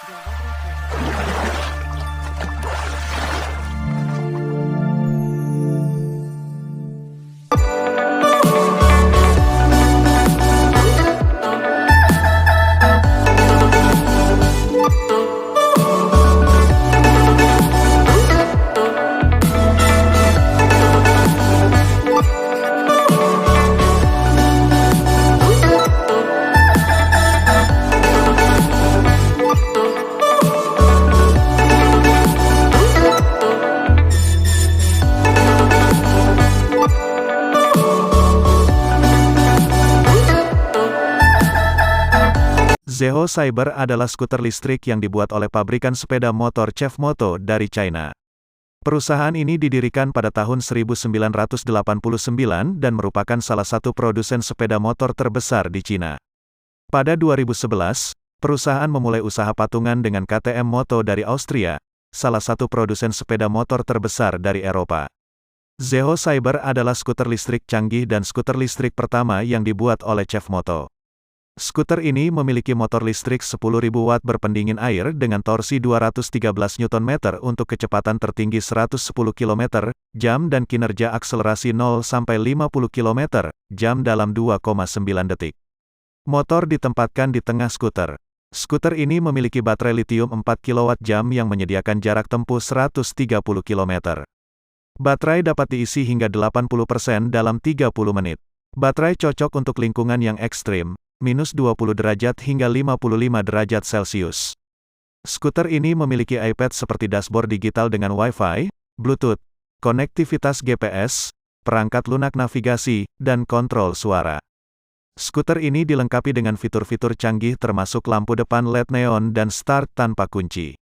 Jawa Barat. Zeho Cyber adalah skuter listrik yang dibuat oleh pabrikan sepeda motor CEV dari China. Perusahaan ini didirikan pada tahun 1989 dan merupakan salah satu produsen sepeda motor terbesar di China. Pada 2011, perusahaan memulai usaha patungan dengan KTM Moto dari Austria, salah satu produsen sepeda motor terbesar dari Eropa. Zeho Cyber adalah skuter listrik canggih dan skuter listrik pertama yang dibuat oleh CEV Moto. Skuter ini memiliki motor listrik 10.000 watt berpendingin air dengan torsi 213 Nm untuk kecepatan tertinggi 110 km/jam dan kinerja akselerasi 0-50 km/jam dalam 2,9 detik. Motor ditempatkan di tengah skuter. Skuter ini memiliki baterai litium 4 kWh yang menyediakan jarak tempuh 130 km. Baterai dapat diisi hingga 80% dalam 30 menit. Baterai cocok untuk lingkungan yang ekstrim, minus 20 derajat hingga 55 derajat Celcius. Skuter ini memiliki iPad seperti dashboard digital dengan Wi-Fi, Bluetooth, konektivitas GPS, perangkat lunak navigasi, dan kontrol suara. Skuter ini dilengkapi dengan fitur-fitur canggih termasuk lampu depan LED neon dan start tanpa kunci.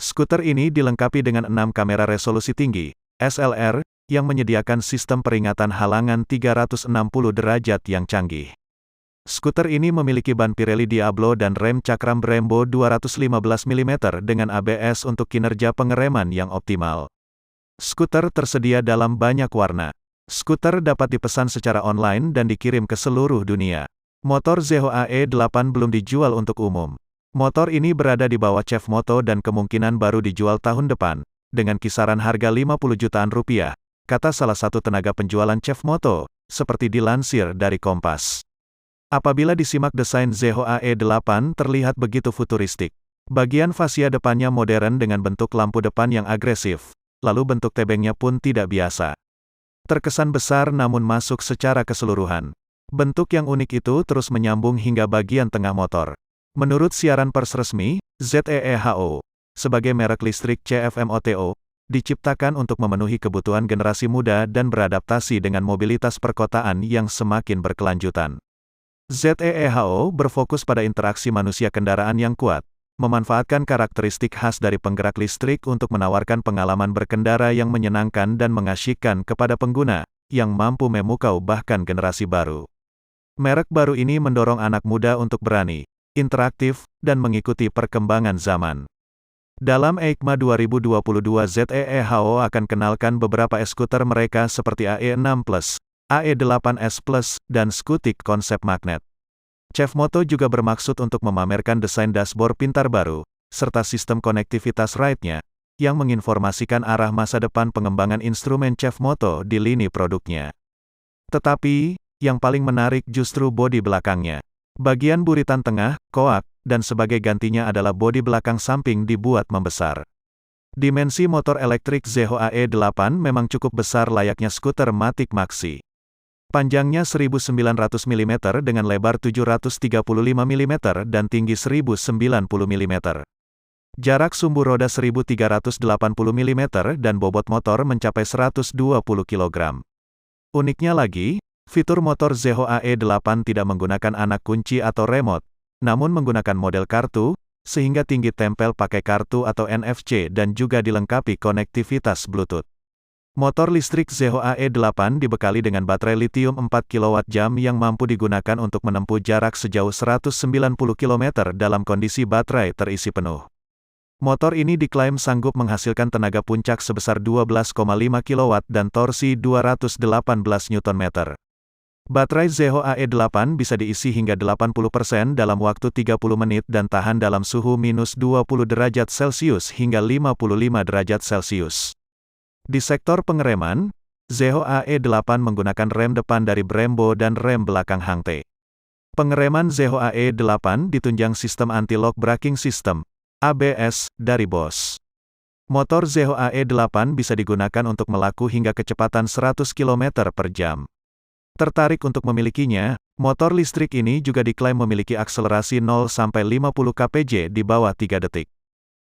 Skuter ini dilengkapi dengan 6 kamera resolusi tinggi, SLR, yang menyediakan sistem peringatan halangan 360 derajat yang canggih. Skuter ini memiliki ban Pirelli Diablo dan rem cakram Brembo 215 mm dengan ABS untuk kinerja pengereman yang optimal. Skuter tersedia dalam banyak warna. Skuter dapat dipesan secara online dan dikirim ke seluruh dunia. Motor Zeho AE8 belum dijual untuk umum. Motor ini berada di bawah CEV Moto dan kemungkinan baru dijual tahun depan, dengan kisaran harga 50 jutaan rupiah, kata salah satu tenaga penjualan CEV Moto, seperti dilansir dari Kompas. Apabila disimak desain Zeho AE8 terlihat begitu futuristik. Bagian fasia depannya modern dengan bentuk lampu depan yang agresif, lalu bentuk tebengnya pun tidak biasa. Terkesan besar namun masuk secara keseluruhan. Bentuk yang unik itu terus menyambung hingga bagian tengah motor. Menurut siaran pers resmi, ZEEHO, sebagai merek listrik CFMOTO, diciptakan untuk memenuhi kebutuhan generasi muda dan beradaptasi dengan mobilitas perkotaan yang semakin berkelanjutan. ZEEHO berfokus pada interaksi manusia kendaraan yang kuat, memanfaatkan karakteristik khas dari penggerak listrik untuk menawarkan pengalaman berkendara yang menyenangkan dan mengasyikkan kepada pengguna, yang mampu memukau bahkan generasi baru. Merek baru ini mendorong anak muda untuk berani, interaktif, dan mengikuti perkembangan zaman. Dalam EICMA 2022 ZEEHO akan kenalkan beberapa e-skuter mereka seperti AE6+, AE8S Plus, dan skutik konsep magnet. CEV Moto juga bermaksud untuk memamerkan desain dashboard pintar baru, serta sistem konektivitas ride-nya, yang menginformasikan arah masa depan pengembangan instrumen CEV Moto di lini produknya. Tetapi, yang paling menarik justru bodi belakangnya. Bagian buritan tengah, koak, dan sebagai gantinya adalah bodi belakang samping dibuat membesar. Dimensi motor elektrik Zeho AE8 memang cukup besar layaknya skuter Matic Maxi. Panjangnya 1900 mm dengan lebar 735 mm dan tinggi 1090 mm. Jarak sumbu roda 1380 mm dan bobot motor mencapai 120 kg. Uniknya lagi, fitur motor Zeho AE8 tidak menggunakan anak kunci atau remote, namun menggunakan model kartu, sehingga tinggi tempel pakai kartu atau NFC dan juga dilengkapi konektivitas Bluetooth. Motor listrik Zeho AE8 dibekali dengan baterai litium 4 kWh yang mampu digunakan untuk menempuh jarak sejauh 190 km dalam kondisi baterai terisi penuh. Motor ini diklaim sanggup menghasilkan tenaga puncak sebesar 12,5 kW dan torsi 218 Nm. Baterai Zeho AE8 bisa diisi hingga 80% dalam waktu 30 menit dan tahan dalam suhu minus 20 derajat Celcius hingga 55 derajat Celcius. Di sektor pengereman, Zeho AE8 menggunakan rem depan dari Brembo dan rem belakang Hangte. Pengereman Zeho AE8 ditunjang sistem anti-lock braking system, ABS, dari Bosch. Motor Zeho AE8 bisa digunakan untuk melaku hingga kecepatan 100 km per jam. Tertarik untuk memilikinya? Motor listrik ini juga diklaim memiliki akselerasi 0-50 kpj di bawah 3 detik.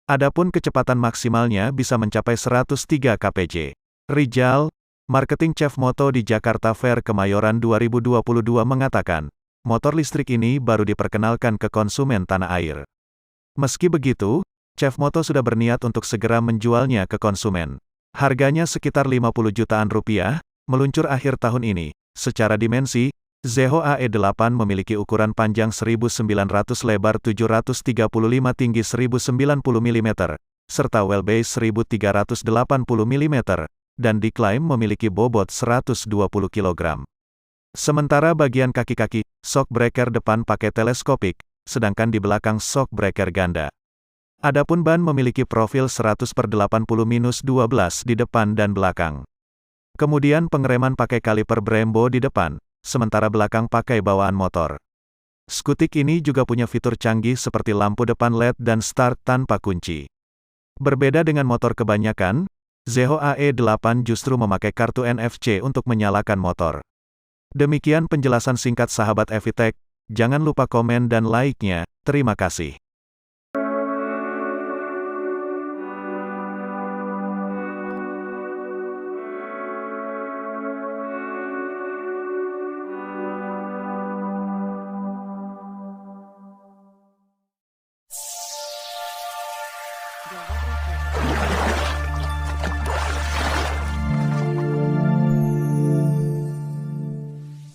Adapun kecepatan maksimalnya bisa mencapai 103 kpj. Rijal, Marketing Chef Moto di Jakarta Fair Kemayoran 2022 mengatakan, motor listrik ini baru diperkenalkan ke konsumen tanah air. Meski begitu, Chef Moto sudah berniat untuk segera menjualnya ke konsumen. Harganya sekitar 50 jutaan rupiah, meluncur akhir tahun ini. Secara dimensi, Zeho AE8 memiliki ukuran panjang 1900 lebar 735 tinggi 1090 mm, serta wheelbase 1380 mm, dan diklaim memiliki bobot 120 kg. Sementara bagian kaki-kaki, shock breaker depan pakai teleskopik, sedangkan di belakang shock breaker ganda. Adapun ban memiliki profil 100/80-12 di depan dan belakang. Kemudian pengereman pakai kaliper Brembo di depan, sementara belakang pakai bawaan motor. Skutik ini juga punya fitur canggih seperti lampu depan LED dan start tanpa kunci. Berbeda dengan motor kebanyakan, Zeho AE8 justru memakai kartu NFC untuk menyalakan motor. Demikian penjelasan singkat sahabat Evitech, jangan lupa komen dan like-nya, terima kasih. Jawa Berikut.